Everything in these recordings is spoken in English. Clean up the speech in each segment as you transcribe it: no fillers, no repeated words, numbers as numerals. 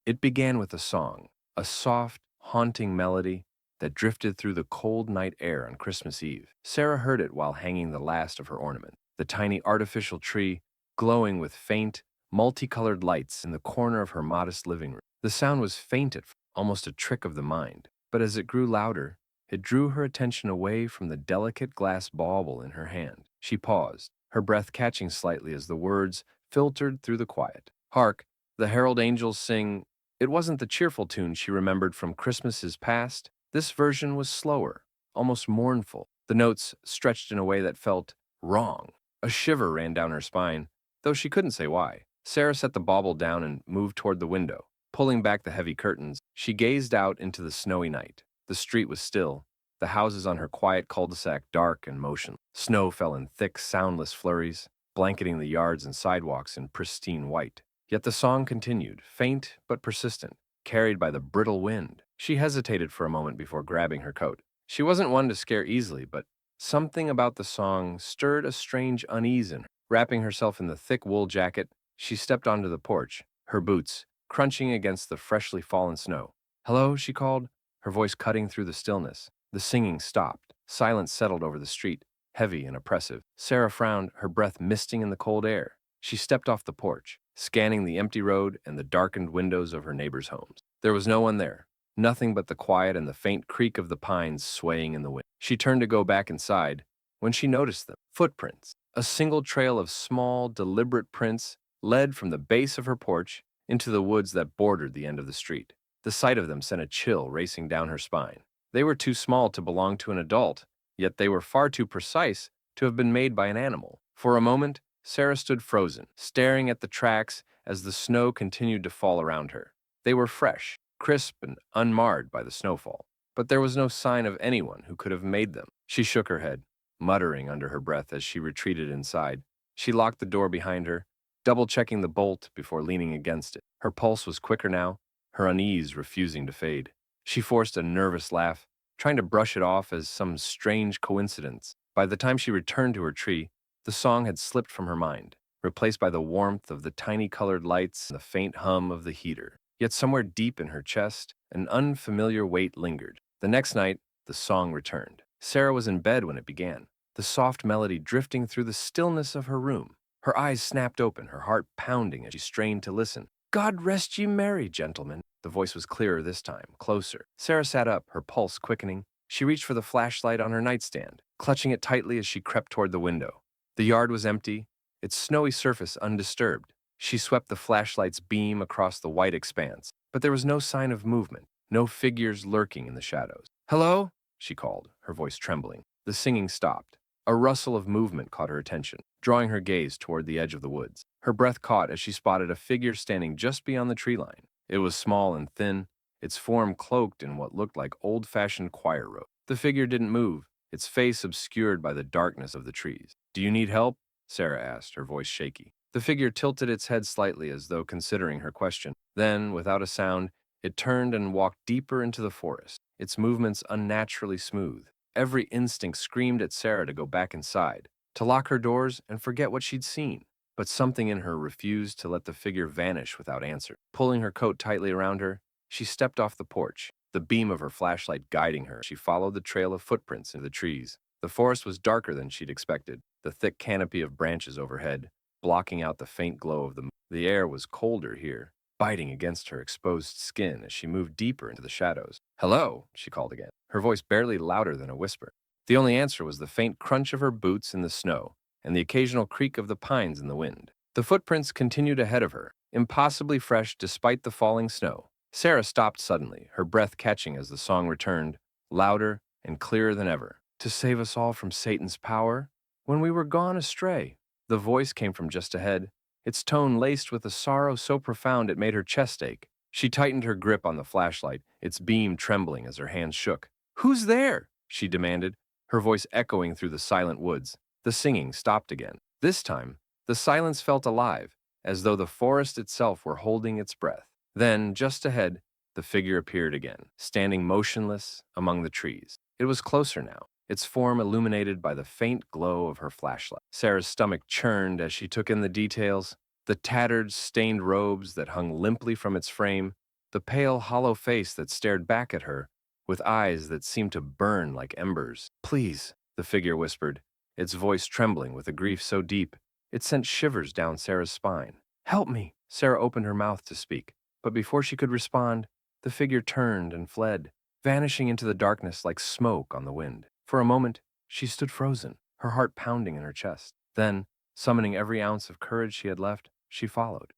It began with a song, a soft, haunting melody that drifted through the cold night air on Christmas Eve. Sarah heard it while hanging the last of her ornament, the tiny artificial tree glowing with faint, multicolored lights in the corner of her modest living room. The sound was faint at first, almost a trick of the mind, but as it grew louder, it drew her attention away from the delicate glass bauble in her hand. She paused, her breath catching slightly as the words filtered through the quiet. Hark, the herald angels sing. It wasn't the cheerful tune she remembered from Christmases past. This version was slower, almost mournful. The notes stretched in a way that felt wrong. A shiver ran down her spine, though she couldn't say why. Sarah set the bauble down and moved toward the window. Pulling back the heavy curtains, she gazed out into the snowy night. The street was still, the houses on her quiet cul-de-sac dark and motionless. Snow fell in thick, soundless flurries, blanketing the yards and sidewalks in pristine white. Yet the song continued, faint but persistent, carried by the brittle wind. She hesitated for a moment before grabbing her coat. She wasn't one to scare easily, but something about the song stirred a strange unease in her. Wrapping herself in the thick wool jacket, she stepped onto the porch, her boots crunching against the freshly fallen snow. "Hello," she called, her voice cutting through the stillness. The singing stopped. Silence settled over the street, heavy and oppressive. Sarah frowned, her breath misting in the cold air. She stepped off the porch, scanning the empty road and the darkened windows of her neighbors' homes. There was no one there, nothing but the quiet and the faint creak of the pines swaying in the wind. She turned to go back inside when she noticed them. Footprints. A single trail of small, deliberate prints led from the base of her porch into the woods that bordered the end of the street. The sight of them sent a chill racing down her spine. They were too small to belong to an adult, yet they were far too precise to have been made by an animal. For a moment, Sarah stood frozen, staring at the tracks as the snow continued to fall around her. They were fresh, crisp, and unmarred by the snowfall, but there was no sign of anyone who could have made them. She shook her head, muttering under her breath as she retreated inside. She locked the door behind her, double-checking the bolt before leaning against it. Her pulse was quicker now, her unease refusing to fade. She forced a nervous laugh, trying to brush it off as some strange coincidence. By the time she returned to her tree, the song had slipped from her mind, replaced by the warmth of the tiny colored lights and the faint hum of the heater. Yet somewhere deep in her chest, an unfamiliar weight lingered. The next night, the song returned. Sarah was in bed when it began, the soft melody drifting through the stillness of her room. Her eyes snapped open, her heart pounding as she strained to listen. "God rest ye merry, gentlemen." The voice was clearer this time, closer. Sarah sat up, her pulse quickening. She reached for the flashlight on her nightstand, clutching it tightly as she crept toward the window. The yard was empty, its snowy surface undisturbed. She swept the flashlight's beam across the white expanse, but there was no sign of movement, no figures lurking in the shadows. "Hello?" she called, her voice trembling. The singing stopped. A rustle of movement caught her attention, drawing her gaze toward the edge of the woods. Her breath caught as she spotted a figure standing just beyond the tree line. It was small and thin, its form cloaked in what looked like old-fashioned choir robe. The figure didn't move, its face obscured by the darkness of the trees. "Do you need help?" Sarah asked, her voice shaky. The figure tilted its head slightly as though considering her question. Then, without a sound, it turned and walked deeper into the forest, its movements unnaturally smooth. Every instinct screamed at Sarah to go back inside, to lock her doors and forget what she'd seen. But something in her refused to let the figure vanish without answer. Pulling her coat tightly around her, she stepped off the porch, the beam of her flashlight guiding her. She followed the trail of footprints into the trees. The forest was darker than she'd expected, the thick canopy of branches overhead, blocking out the faint glow of the moon. The air was colder here, biting against her exposed skin as she moved deeper into the shadows. "Hello," she called again, her voice barely louder than a whisper. The only answer was the faint crunch of her boots in the snow and the occasional creak of the pines in the wind. The footprints continued ahead of her, impossibly fresh despite the falling snow. Sarah stopped suddenly, her breath catching as the song returned, louder and clearer than ever. "To save us all from Satan's power, when we were gone astray." The voice came from just ahead, its tone laced with a sorrow so profound it made her chest ache. She tightened her grip on the flashlight, its beam trembling as her hands shook. "Who's there?" she demanded, her voice echoing through the silent woods. The singing stopped again. This time, the silence felt alive, as though the forest itself were holding its breath. Then, just ahead, the figure appeared again, standing motionless among the trees. It was closer now, its form illuminated by the faint glow of her flashlight. Sarah's stomach churned as she took in the details, the tattered, stained robes that hung limply from its frame, the pale, hollow face that stared back at her with eyes that seemed to burn like embers. Please, the figure whispered, its voice trembling with a grief so deep it sent shivers down Sarah's spine. Help me! Sarah opened her mouth to speak, but before she could respond, the figure turned and fled, vanishing into the darkness like smoke on the wind. For a moment, she stood frozen, her heart pounding in her chest. Then, summoning every ounce of courage she had left, she followed.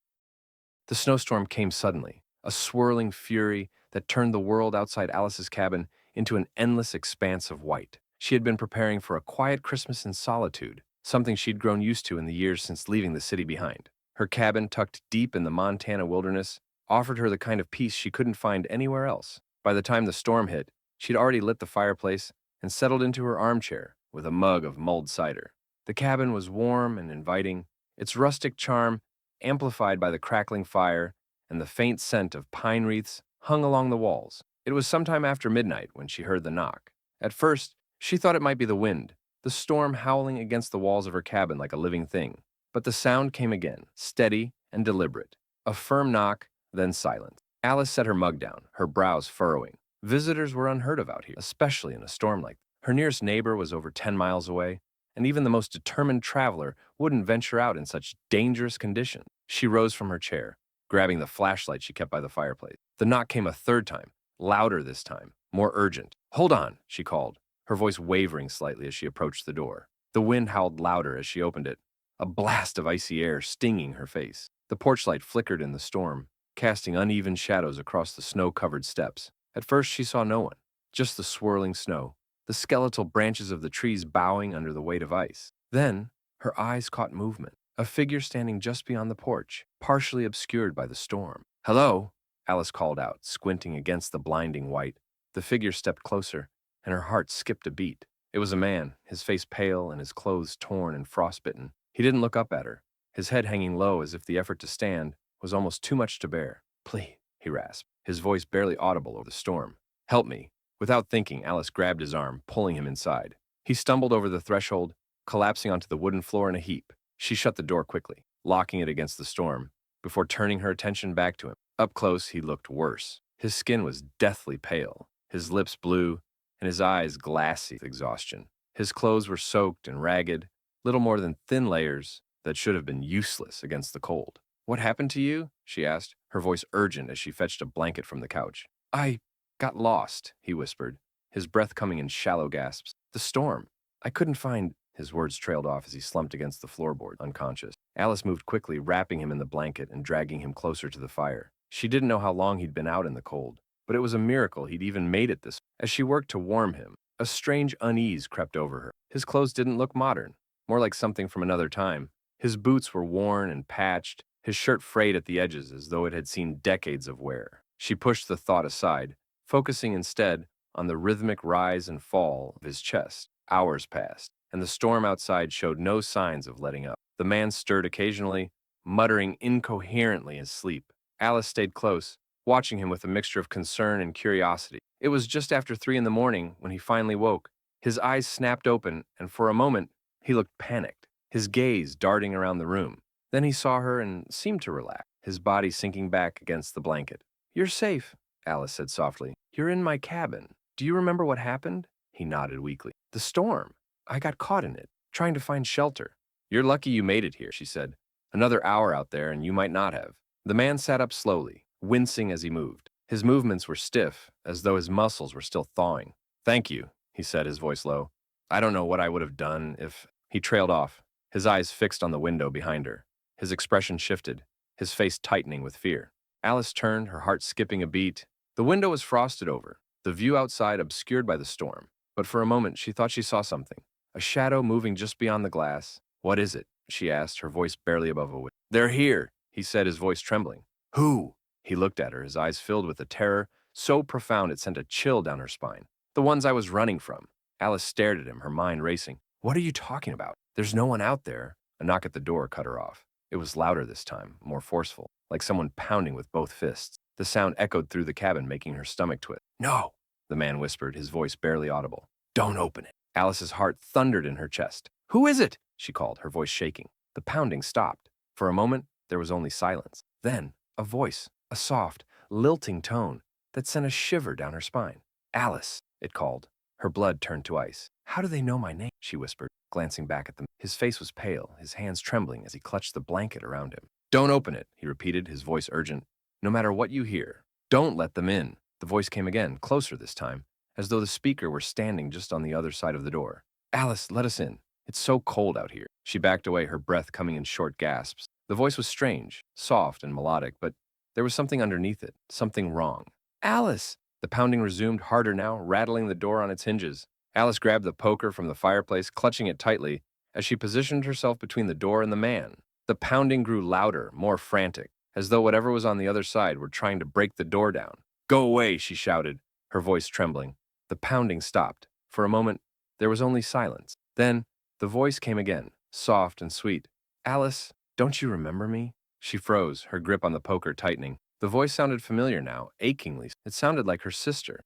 The snowstorm came suddenly, a swirling fury that turned the world outside Alice's cabin into an endless expanse of white. She had been preparing for a quiet Christmas in solitude, something she'd grown used to in the years since leaving the city behind. Her cabin, tucked deep in the Montana wilderness, offered her the kind of peace she couldn't find anywhere else. By the time the storm hit, she'd already lit the fireplace and settled into her armchair with a mug of mulled cider. The cabin was warm and inviting, its rustic charm amplified by the crackling fire and the faint scent of pine wreaths hung along the walls. It was sometime after midnight when she heard the knock. At first, she thought it might be the wind, the storm howling against the walls of her cabin like a living thing. But the sound came again, steady and deliberate. A firm knock, then silence. Alice set her mug down, her brows furrowing. Visitors were unheard of out here, especially in a storm like that. Her nearest neighbor was over 10 miles away, and even the most determined traveler wouldn't venture out in such dangerous conditions. She rose from her chair, grabbing the flashlight she kept by the fireplace. The knock came a third time, louder this time, more urgent. Hold on, she called, her voice wavering slightly as she approached the door. The wind howled louder as she opened it, a blast of icy air stinging her face. The porch light flickered in the storm, casting uneven shadows across the snow-covered steps. At first she saw no one, just the swirling snow, the skeletal branches of the trees bowing under the weight of ice. Then, her eyes caught movement, a figure standing just beyond the porch, partially obscured by the storm. Hello, Alice called out, squinting against the blinding white. The figure stepped closer, and her heart skipped a beat. It was a man, his face pale and his clothes torn and frostbitten. He didn't look up at her, his head hanging low as if the effort to stand was almost too much to bear. Please, he rasped, his voice barely audible over the storm. Help me. Without thinking, Alice grabbed his arm, pulling him inside. He stumbled over the threshold, collapsing onto the wooden floor in a heap. She shut the door quickly, locking it against the storm, before turning her attention back to him. Up close, he looked worse. His skin was deathly pale, his lips blue, and his eyes glassy with exhaustion. His clothes were soaked and ragged, little more than thin layers that should have been useless against the cold. What happened to you? She asked, her voice urgent as she fetched a blanket from the couch. I got lost, he whispered, his breath coming in shallow gasps. The storm. I couldn't find... His words trailed off as he slumped against the floorboard, unconscious. Alice moved quickly, wrapping him in the blanket and dragging him closer to the fire. She didn't know how long he'd been out in the cold, but it was a miracle he'd even made it this. As she worked to warm him, a strange unease crept over her. His clothes didn't look modern, more like something from another time. His boots were worn and patched, his shirt frayed at the edges as though it had seen decades of wear. She pushed the thought aside, focusing instead on the rhythmic rise and fall of his chest. Hours passed, and the storm outside showed no signs of letting up. The man stirred occasionally, muttering incoherently in sleep. Alice stayed close, watching him with a mixture of concern and curiosity. It was just after 3 in the morning when he finally woke. His eyes snapped open, and for a moment, he looked panicked, his gaze darting around the room. Then he saw her and seemed to relax, his body sinking back against the blanket. You're safe, Alice said softly. You're in my cabin. Do you remember what happened? He nodded weakly. The storm. I got caught in it, trying to find shelter. You're lucky you made it here, she said. Another hour out there and you might not have. The man sat up slowly, wincing as he moved. His movements were stiff, as though his muscles were still thawing. Thank you, he said, his voice low. I don't know what I would have done if... He trailed off, his eyes fixed on the window behind her. His expression shifted, his face tightening with fear. Alice turned, her heart skipping a beat. The window was frosted over, the view outside obscured by the storm. But for a moment, she thought she saw something. A shadow moving just beyond the glass. What is it? She asked, her voice barely above a whisper. They're here, he said, his voice trembling. Who? He looked at her, his eyes filled with a terror so profound it sent a chill down her spine. The ones I was running from. Alice stared at him, her mind racing. What are you talking about? There's no one out there. A knock at the door cut her off. It was louder this time, more forceful, like someone pounding with both fists. The sound echoed through the cabin, making her stomach twist. No, the man whispered, his voice barely audible. Don't open it. Alice's heart thundered in her chest. Who is it? She called, her voice shaking. The pounding stopped. For a moment, there was only silence. Then, a voice, a soft, lilting tone that sent a shiver down her spine. "Alice," it called. Her blood turned to ice. "How do they know my name?" she whispered, glancing back at them. His face was pale, his hands trembling as he clutched the blanket around him. "Don't open it," he repeated, his voice urgent. "No matter what you hear, don't let them in." The voice came again, closer this time, as though the speaker were standing just on the other side of the door. "Alice, let us in. It's so cold out here." She backed away, her breath coming in short gasps. The voice was strange, soft and melodic, but there was something underneath it, something wrong. "Alice!" The pounding resumed, harder now, rattling the door on its hinges. Alice grabbed the poker from the fireplace, clutching it tightly, as she positioned herself between the door and the man. The pounding grew louder, more frantic, as though whatever was on the other side were trying to break the door down. "Go away," she shouted, her voice trembling. The pounding stopped. For a moment, there was only silence. Then, the voice came again, soft and sweet. "Alice, don't you remember me?" She froze, her grip on the poker tightening. The voice sounded familiar now, achingly. It sounded like her sister.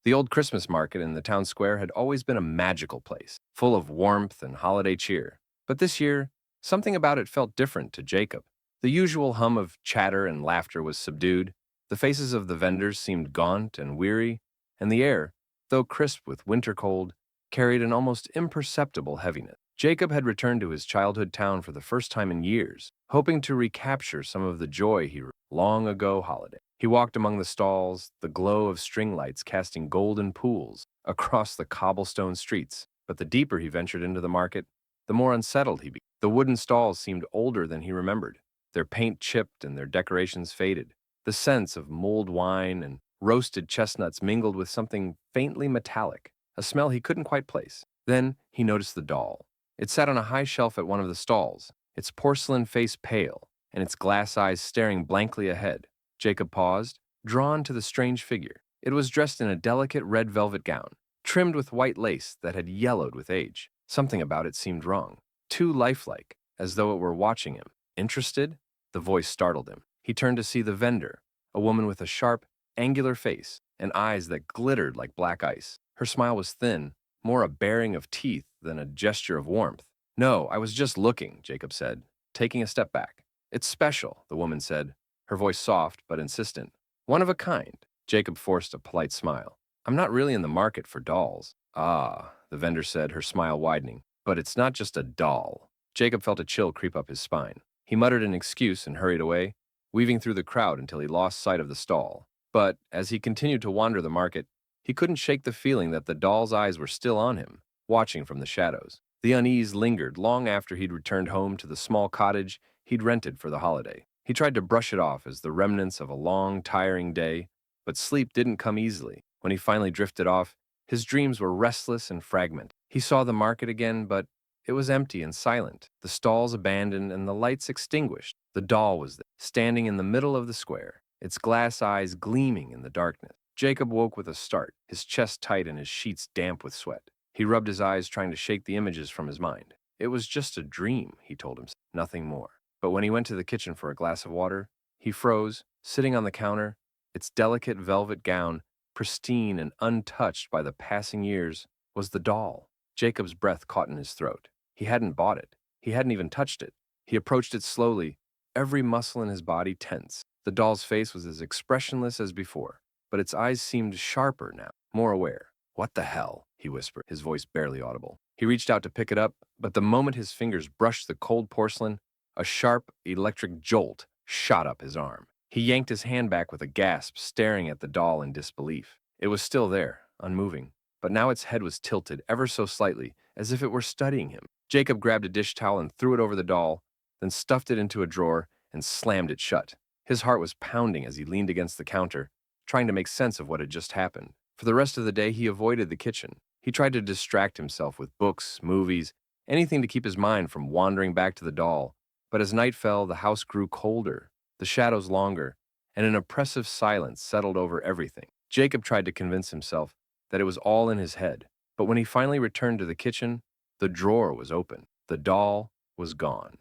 The old Christmas market in the town square had always been a magical place, full of warmth and holiday cheer. But this year, something about it felt different to Jacob. The usual hum of chatter and laughter was subdued. The faces of the vendors seemed gaunt and weary, and the air, though crisp with winter cold, carried an almost imperceptible heaviness. Jacob had returned to his childhood town for the first time in years, hoping to recapture some of the joy he long ago holiday. He walked among the stalls, the glow of string lights casting golden pools across the cobblestone streets. But the deeper he ventured into the market, the more unsettled he became. The wooden stalls seemed older than he remembered, their paint chipped and their decorations faded. The scents of mulled wine and roasted chestnuts mingled with something faintly metallic, a smell he couldn't quite place. Then he noticed the doll. It sat on a high shelf at one of the stalls, its porcelain face pale, and its glass eyes staring blankly ahead. Jacob paused, drawn to the strange figure. It was dressed in a delicate red velvet gown, trimmed with white lace that had yellowed with age. Something about it seemed wrong, too lifelike, as though it were watching him. "Interested?" The voice startled him. He turned to see the vendor, a woman with a sharp, angular face and eyes that glittered like black ice. Her smile was thin, more a baring of teeth than a gesture of warmth. "No, I was just looking," Jacob said, taking a step back. "It's special," the woman said, her voice soft but insistent. "One of a kind." Jacob forced a polite smile. "I'm not really in the market for dolls." "Ah," the vendor said, her smile widening. "But it's not just a doll." Jacob felt a chill creep up his spine. He muttered an excuse and hurried away, weaving through the crowd until he lost sight of the stall. But, as he continued to wander the market, he couldn't shake the feeling that the doll's eyes were still on him, watching from the shadows. The unease lingered long after he'd returned home to the small cottage he'd rented for the holiday. He tried to brush it off as the remnants of a long, tiring day, but sleep didn't come easily. When he finally drifted off, his dreams were restless and fragmented. He saw the market again, but it was empty and silent, the stalls abandoned and the lights extinguished. The doll was there, standing in the middle of the square, its glass eyes gleaming in the darkness. Jacob woke with a start, his chest tight and his sheets damp with sweat. He rubbed his eyes, trying to shake the images from his mind. It was just a dream, he told himself, nothing more. But when he went to the kitchen for a glass of water, he froze, sitting on the counter, its delicate velvet gown, pristine and untouched by the passing years, was the doll. Jacob's breath caught in his throat. He hadn't bought it. He hadn't even touched it. He approached it slowly, every muscle in his body tense. The doll's face was as expressionless as before, but its eyes seemed sharper now, more aware. "What the hell?" he whispered, his voice barely audible. He reached out to pick it up, but the moment his fingers brushed the cold porcelain, a sharp, electric jolt shot up his arm. He yanked his hand back with a gasp, staring at the doll in disbelief. It was still there, unmoving, but now its head was tilted ever so slightly, as if it were studying him. Jacob grabbed a dish towel and threw it over the doll, then stuffed it into a drawer and slammed it shut. His heart was pounding as he leaned against the counter, trying to make sense of what had just happened. For the rest of the day, he avoided the kitchen. He tried to distract himself with books, movies, anything to keep his mind from wandering back to the doll. But as night fell, the house grew colder, the shadows longer, and an oppressive silence settled over everything. Jacob tried to convince himself that it was all in his head, but when he finally returned to the kitchen, the drawer was open. The doll was gone.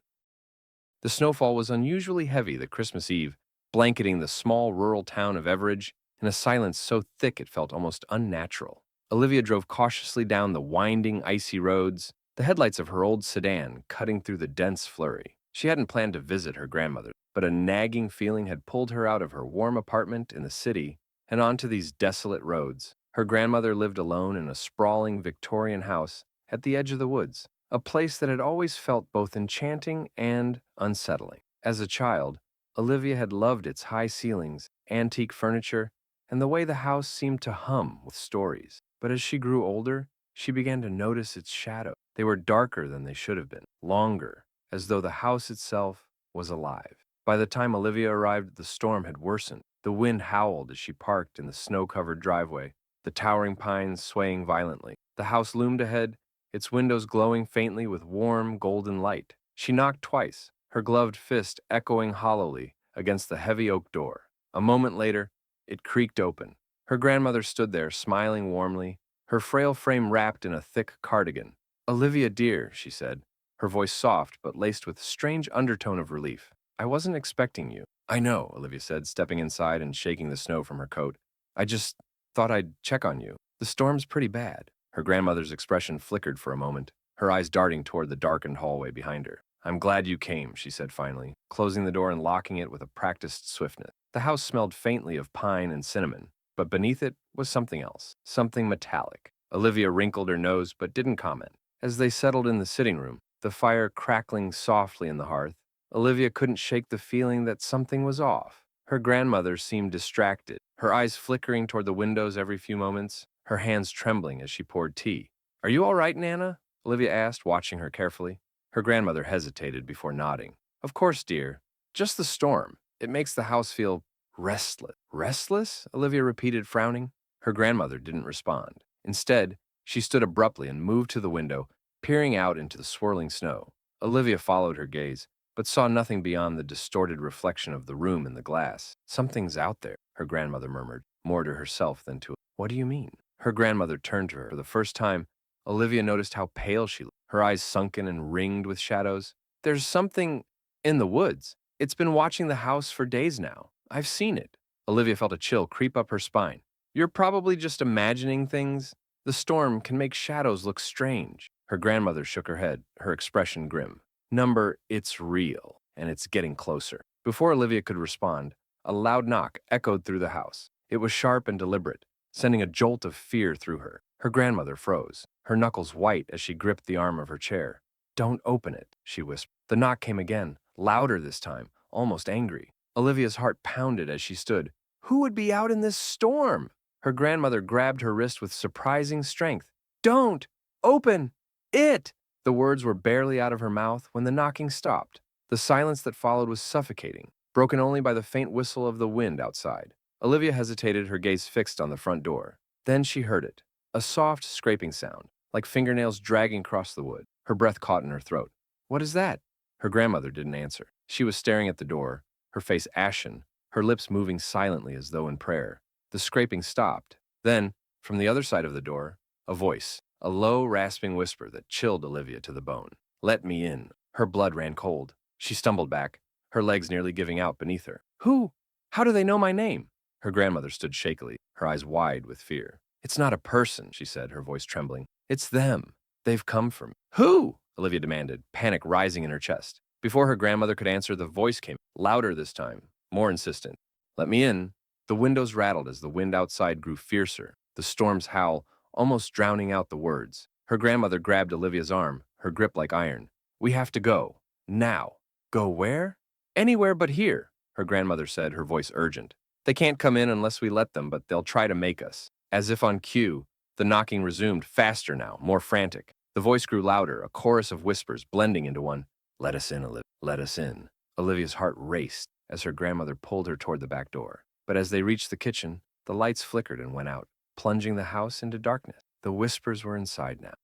The snowfall was unusually heavy that Christmas Eve, blanketing the small rural town of Everidge in a silence so thick it felt almost unnatural. Olivia drove cautiously down the winding, icy roads, the headlights of her old sedan cutting through the dense flurry. She hadn't planned to visit her grandmother, but a nagging feeling had pulled her out of her warm apartment in the city and onto these desolate roads. Her grandmother lived alone in a sprawling Victorian house at the edge of the woods, a place that had always felt both enchanting and unsettling. As a child, Olivia had loved its high ceilings, antique furniture, and the way the house seemed to hum with stories. But as she grew older, she began to notice its shadows. They were darker than they should have been, longer, as though the house itself was alive. By the time Olivia arrived, the storm had worsened. The wind howled as she parked in the snow-covered driveway, the towering pines swaying violently. The house loomed ahead, its windows glowing faintly with warm, golden light. She knocked twice, her gloved fist echoing hollowly against the heavy oak door. A moment later, it creaked open. Her grandmother stood there, smiling warmly, her frail frame wrapped in a thick cardigan. "Olivia, dear," she said, her voice soft but laced with strange undertone of relief. "I wasn't expecting you." "I know," Olivia said, stepping inside and shaking the snow from her coat. "I just thought I'd check on you. The storm's pretty bad." Her grandmother's expression flickered for a moment, her eyes darting toward the darkened hallway behind her. "I'm glad you came," she said finally, closing the door and locking it with a practiced swiftness. The house smelled faintly of pine and cinnamon, but beneath it was something else, something metallic. Olivia wrinkled her nose but didn't comment. As they settled in the sitting room, the fire crackling softly in the hearth, Olivia couldn't shake the feeling that something was off. Her grandmother seemed distracted, her eyes flickering toward the windows every few moments, her hands trembling as she poured tea. "Are you all right, Nana?" Olivia asked, watching her carefully. Her grandmother hesitated before nodding. "Of course, dear. Just the storm. It makes the house feel restless." "Restless?" Olivia repeated, frowning. Her grandmother didn't respond. Instead, she stood abruptly and moved to the window, peering out into the swirling snow. Olivia followed her gaze, but saw nothing beyond the distorted reflection of the room in the glass. "Something's out there," her grandmother murmured, more to herself than to. "What do you mean?" Her grandmother turned to her. For the first time, Olivia noticed how pale she looked, her eyes sunken and ringed with shadows. "There's something in the woods. It's been watching the house for days now. I've seen it." Olivia felt a chill creep up her spine. "You're probably just imagining things. The storm can make shadows look strange." Her grandmother shook her head, her expression grim. "Number, it's real, and it's getting closer." Before Olivia could respond, a loud knock echoed through the house. It was sharp and deliberate, sending a jolt of fear through her. Her grandmother froze, her knuckles white as she gripped the arm of her chair. "Don't open it," she whispered. The knock came again, louder this time, almost angry. Olivia's heart pounded as she stood. Who would be out in this storm? Her grandmother grabbed her wrist with surprising strength. "Don't! Open! It!" The words were barely out of her mouth when the knocking stopped. The silence that followed was suffocating, broken only by the faint whistle of the wind outside. Olivia hesitated, her gaze fixed on the front door. Then she heard it, a soft scraping sound, like fingernails dragging across the wood. Her breath caught in her throat. "What is that?" Her grandmother didn't answer. She was staring at the door, her face ashen, her lips moving silently as though in prayer. The scraping stopped. Then, from the other side of the door, a voice, a low, rasping whisper that chilled Olivia to the bone. "Let me in." Her blood ran cold. She stumbled back, her legs nearly giving out beneath her. "Who? How do they know my name?" Her grandmother stood shakily, her eyes wide with fear. "It's not a person," she said, her voice trembling. "It's them. They've come for me." "Who?" Olivia demanded, panic rising in her chest. Before her grandmother could answer, the voice came, louder this time, more insistent. "Let me in." The windows rattled as the wind outside grew fiercer, the storm's howl almost drowning out the words. Her grandmother grabbed Olivia's arm, her grip like iron. "We have to go. Now." "Go where?" "Anywhere but here," her grandmother said, her voice urgent. "They can't come in unless we let them, but they'll try to make us." As if on cue, the knocking resumed, faster now, more frantic. The voice grew louder, a chorus of whispers blending into one. "Let us in, Olivia. Let us in." Olivia's heart raced as her grandmother pulled her toward the back door. But as they reached the kitchen, the lights flickered and went out, plunging the house into darkness. The whispers were inside now.